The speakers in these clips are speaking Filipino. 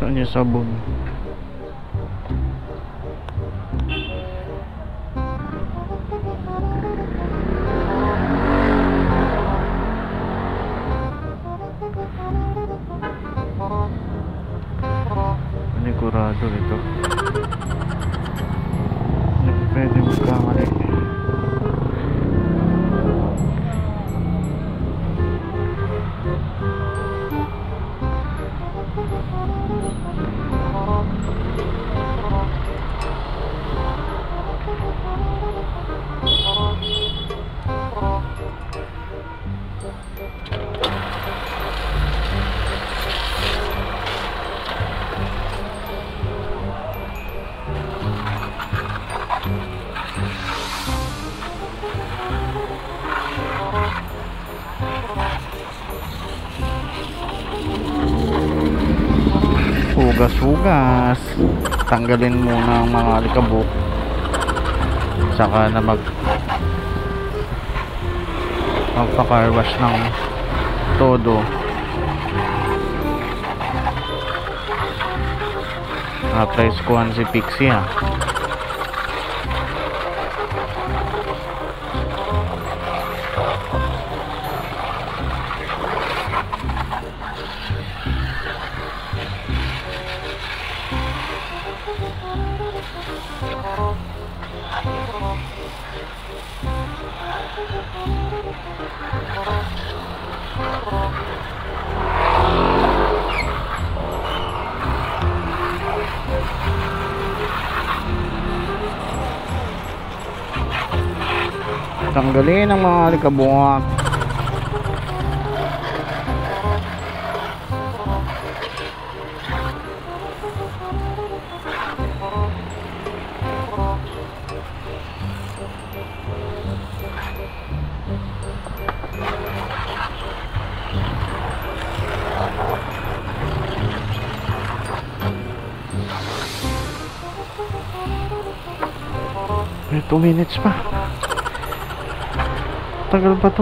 Saan yung sabon? Panigurado ito. Hindi pwede magkamali. Hugas-hugas, tanggalin muna ang mga alikabok, saka na magpa-car wash ng todo. Price kuhan si Pixie ha. Tanggalin ang mga alikabok. May 2 minutes pa. Tagal pa to.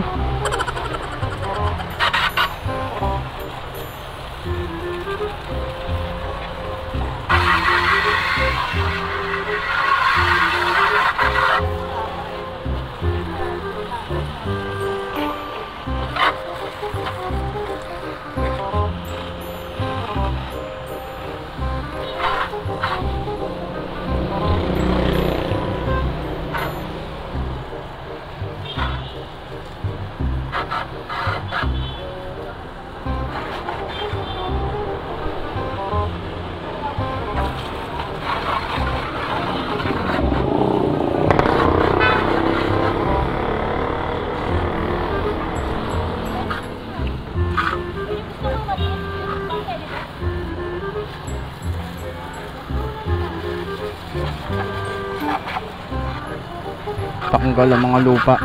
Tanggal ang mga lupa.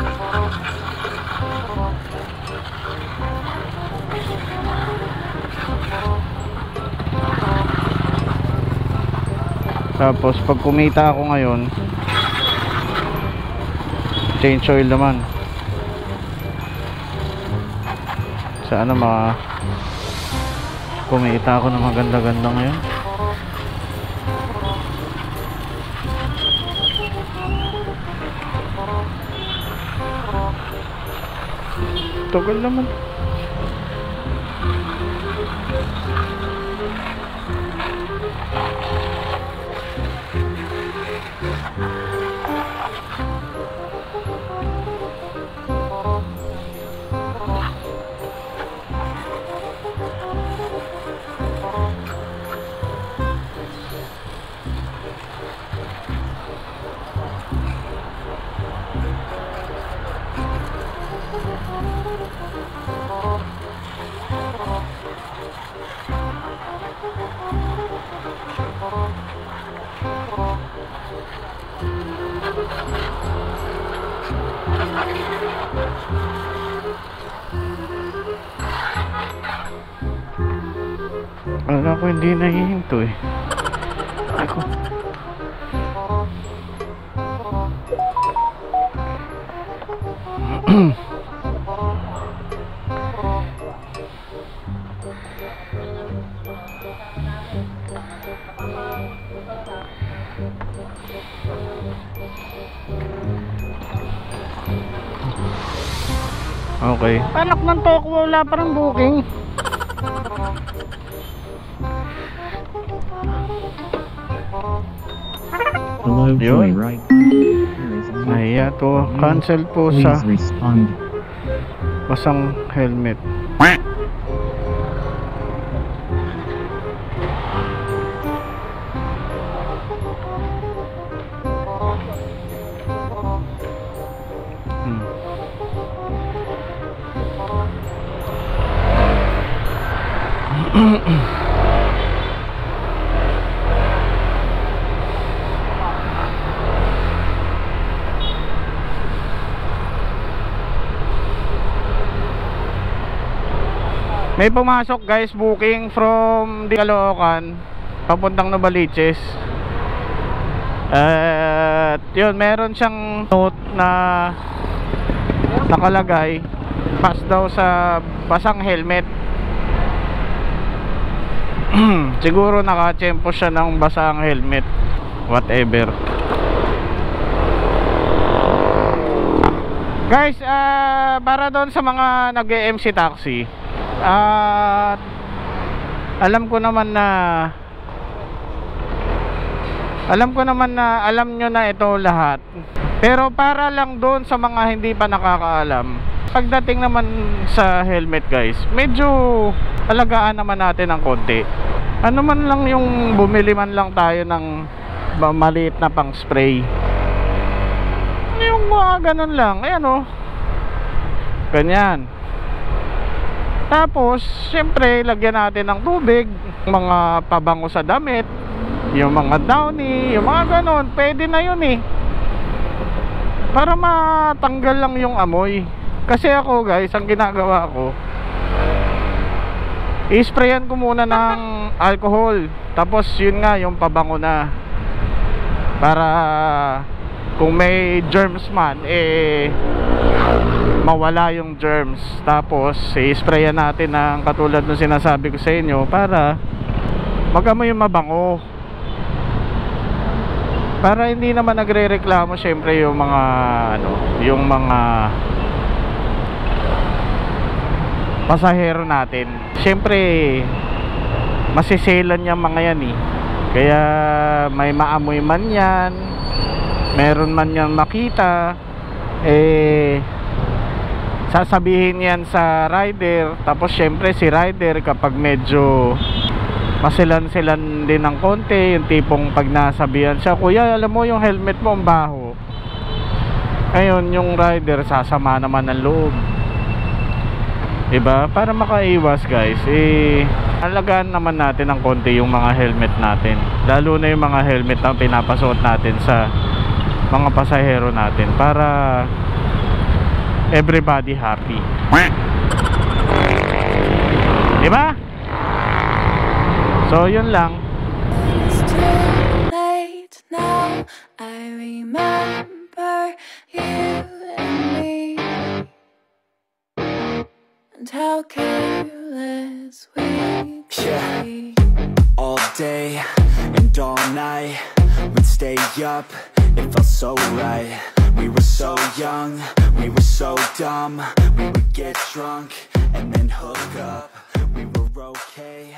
Tapos pag kumita ako ngayon, change oil naman. Sana kumita ako ng maganda-ganda ngayon. Tagal naman. Wala ko hindi nahihinto eh. Ako. Okay. Anak ng Tokyo, wala pa rin booking. Hello, Yun. Joyride. Nahiya to. Cancel po sa Please respond. basang helmet. May pumasok guys, booking from Caloocan papuntang Novaliches. At yun, meron siyang note na nakalagay pass daw sa basang helmet. Siguro nakachempo siya ng basang helmet, whatever. Guys, para doon sa mga nag-MC taxi, alam ko naman na alam nyo na ito lahat, pero para lang doon sa mga hindi pa nakakaalam, pagdating naman sa helmet guys, medyo alagaan naman natin ng konti. Ano man lang yung bumili man lang tayo ng maliit na pang spray, yung mga ganun lang, ayan o, ganyan. Tapos syempre lagyan natin ng tubig, mga pabango sa damit, yung mga downy, yung mga ganon, pwede na yun eh, para matanggal lang yung amoy. Kasi ako guys, ang ginagawa ko, i-sprayan ko muna ng alcohol, tapos yun nga yung pabango na, para kung may germs man mawala yung germs. Tapos i-sprayan natin ng katulad ng sinasabi ko sa inyo, para mag-amoy yung mabango, para hindi naman nagre-reklamo syempre yung mga yung mga pasahero natin. Syempre masiselan yung mga yan eh, kaya may maamoy man yan, meron man yan makita, sasabihin yan sa rider. Tapos syempre si rider, kapag medyo masilan-silan din ng konti, yung tipong pag nasabihan siya, kuya alam mo yung helmet mo ang baho, ngayon yung rider sasama naman ng loob, diba? Para makaiwas guys, alagaan naman natin ng konti yung mga helmet natin, lalo na yung mga helmet na pinapasuot natin sa mga pasahero natin, para everybody happy, diba? So yun lang. It's too late now. I remember you and me, and how careless we could be. All day and all night, we'd stay up, it felt so right. We were so young, we were so dumb. We would get drunk and then hook up. We were okay.